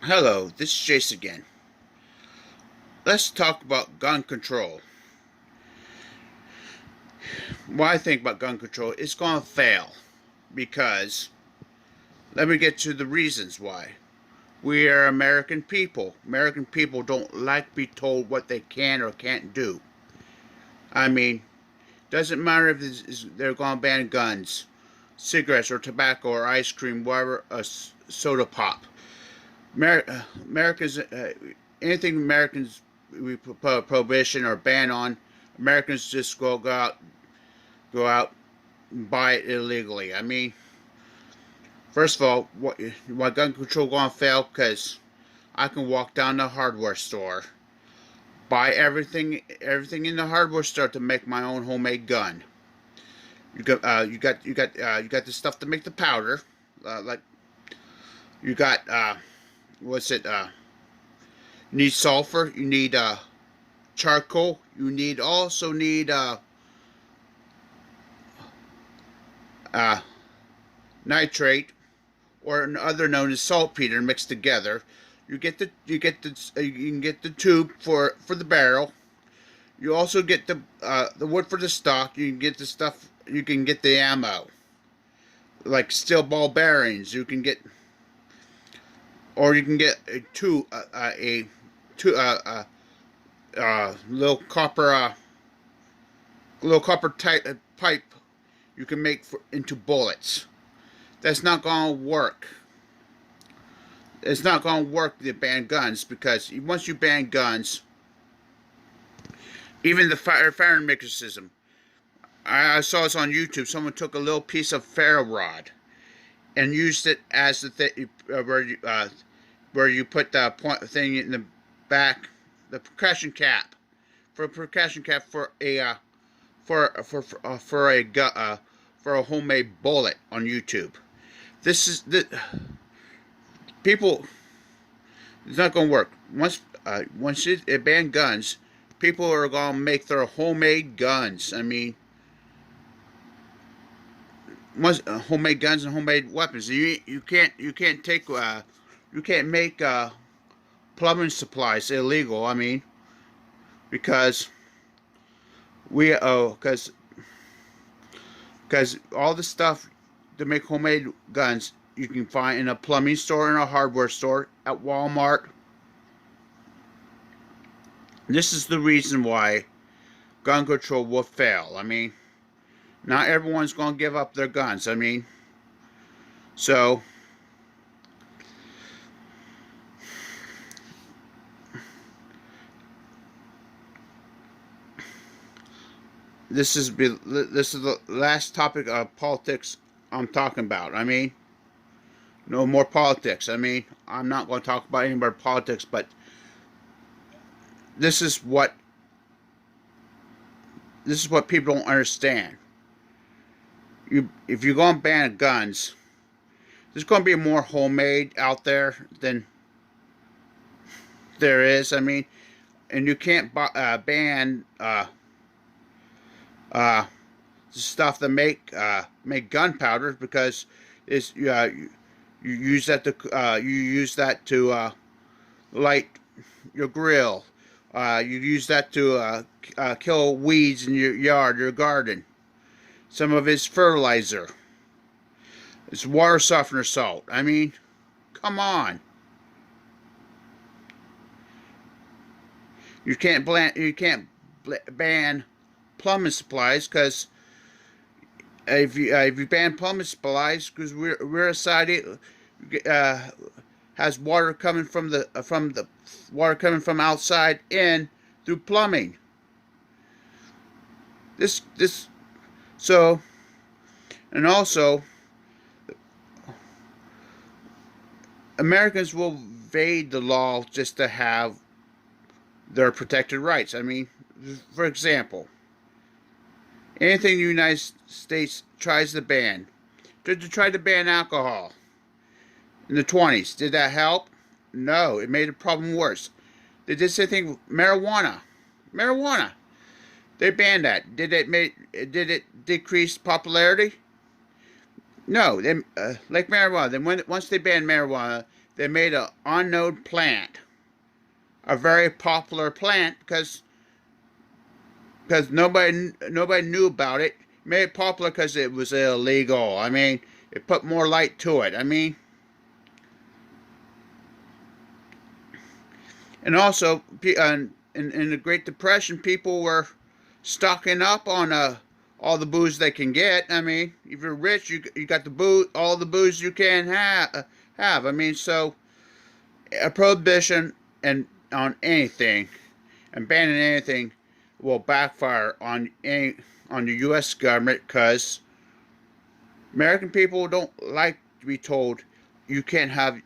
Hello, this is Jason again. Let's talk about gun control. What I think about gun control, it's going to fail because let me get to the reasons why. We are American people. American people don't like to be told what they can or can't do. I mean, doesn't matter if they're going to ban guns, cigarettes, or tobacco, or ice cream, whatever, soda pop. Americans, anything Americans we put a prohibition or ban on, Americans just go out and buy it illegally. I mean, first of all, why gun control gonna fail? Because I can walk down the hardware store, buy everything in the hardware store to make my own homemade gun. You got the stuff to make the powder, like you got what's it? You need sulfur. You need charcoal. You need also need uh, nitrate, or other known as saltpeter, mixed together. You can get the tube for the barrel. You also get the wood for the stock. You can get the stuff. You can get the ammo, like steel ball bearings. You can get, or you can get a two little copper type pipe you can make into bullets. That's not gonna work. It's not gonna work to ban guns, because once you ban guns, even the firearm system. I saw this on YouTube. Someone took a little piece of ferro rod and used it as the where you put the point thing in the back, the percussion cap, for a percussion cap for a for a homemade bullet on YouTube. This is the people. It's not going to work. Once it ban guns, people are going to make their homemade guns. I mean, homemade guns and homemade weapons. You can't take you can't make plumbing supplies illegal. I mean, because we because all the stuff to make homemade guns you can find in a plumbing store and a hardware store at Walmart. This is the reason why gun control will fail. I mean, not everyone's going to give up their guns. I mean, so this is the last topic of politics I'm talking about. I mean, no more politics. I mean, I'm not going to talk about any more politics, but this is what people don't understand. If you're going to ban guns, there's going to be more homemade out there than there is. I mean, and you can't ban stuff that make gunpowder, because it's you use that to light your grill. You use that to kill weeds in your yard, your garden. Some of it's fertilizer. It's water softener salt. I mean, come on. You can't ban plumbing supplies, because if you ban plumbing supplies, because we're a society has water coming from the water coming from outside in through plumbing. This so, and also Americans will evade the law just to have their protected rights. I mean, for example, anything the United States tries to ban. They tried to ban alcohol in the 20s. Did that help? No, it made the problem worse. They did the same thing with marijuana. Marijuana. They banned that. Did it decrease popularity? No. They like marijuana. Then once they banned marijuana, they made an unknown plant, a very popular plant because nobody knew about it. Made it popular because it was illegal. I mean, it put more light to it. I mean, and also in the Great Depression, people were stocking up on all the booze they can get. I mean, if you're rich, you got the booze, all the booze you can have. I mean, so a prohibition and on anything and banning anything will backfire on the U.S. government because American people don't like to be told you can't have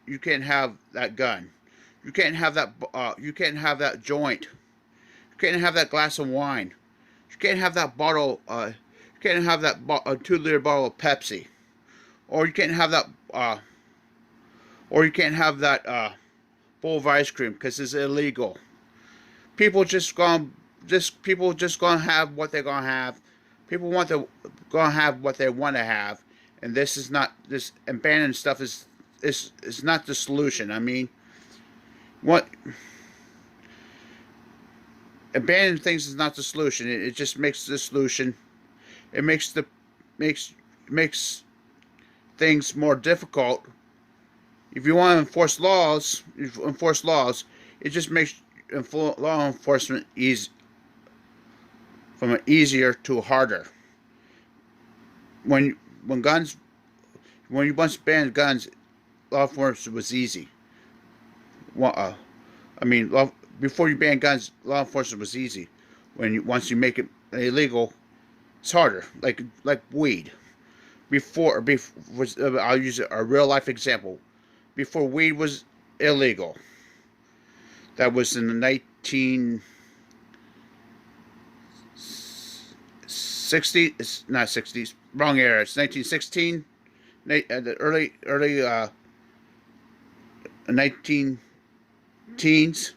that gun, you can't have that joint, you can't have that glass of wine, you can't have that bottle, you can't have that 2-liter bottle of Pepsi, or you can't have that bowl of ice cream because it's illegal. People just gonna have what they're gonna have. People gonna have what they want to have, and this is not this and banning stuff is not the solution. I mean, what abandoning things is not the solution. It just makes the solution. It makes things more difficult. If you want to enforce laws, it just makes law enforcement from easier to harder. When you once banned guns, law enforcement was easy. Before you ban guns, law enforcement was easy. Once you make it illegal, it's harder. Like weed. I'll use a real life example. Before weed was illegal, that was in the 1960s, not 60s, wrong era. It's 1916, the early 19 teens.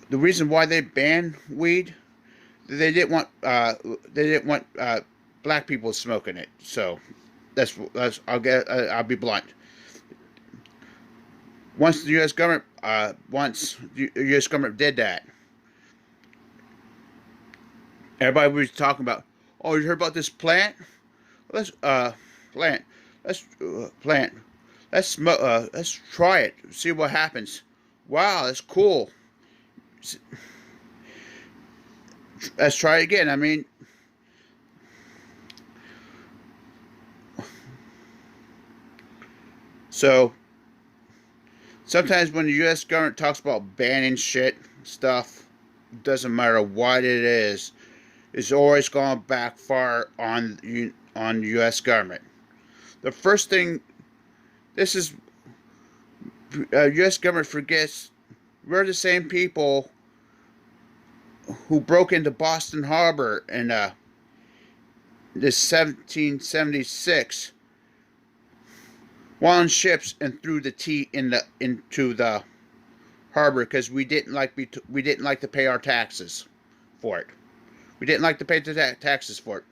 The reason why they banned weed, they didn't want black people smoking it. So I'll be blunt. Once the U.S. government did that, everybody was talking about, oh, you heard about this plant? Let's try it, see what happens. Wow, that's cool. Let's try it again. I mean, so sometimes when the U.S. government talks about banning stuff, doesn't matter what it is, it's always going to backfire on the U.S. government. The first thing, U.S. government forgets, we're the same people who broke into Boston Harbor in 1776, on ships and threw the tea into the harbor because we didn't like to pay our taxes for it. We didn't like to pay the taxes for it.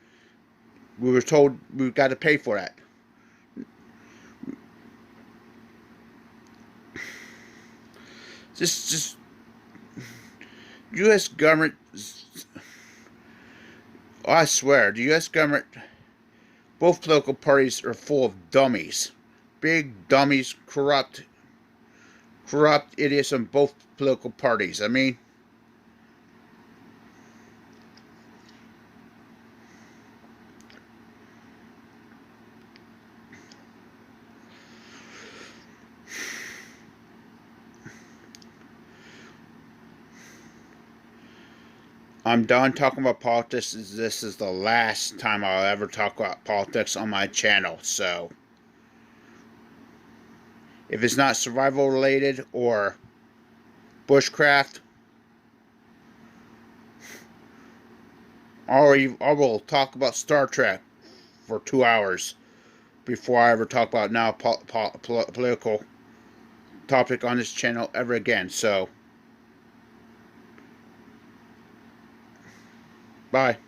We were told we got to pay for that. Just U.S. government. I swear, the U.S. government, both political parties are full of dummies. Big dummies, corrupt idiots on both political parties. I mean, I'm done talking about politics. This is the last time I'll ever talk about politics on my channel. So, if it's not survival related or bushcraft, I will talk about Star Trek for 2 hours before I ever talk about political topic on this channel ever again. So, bye.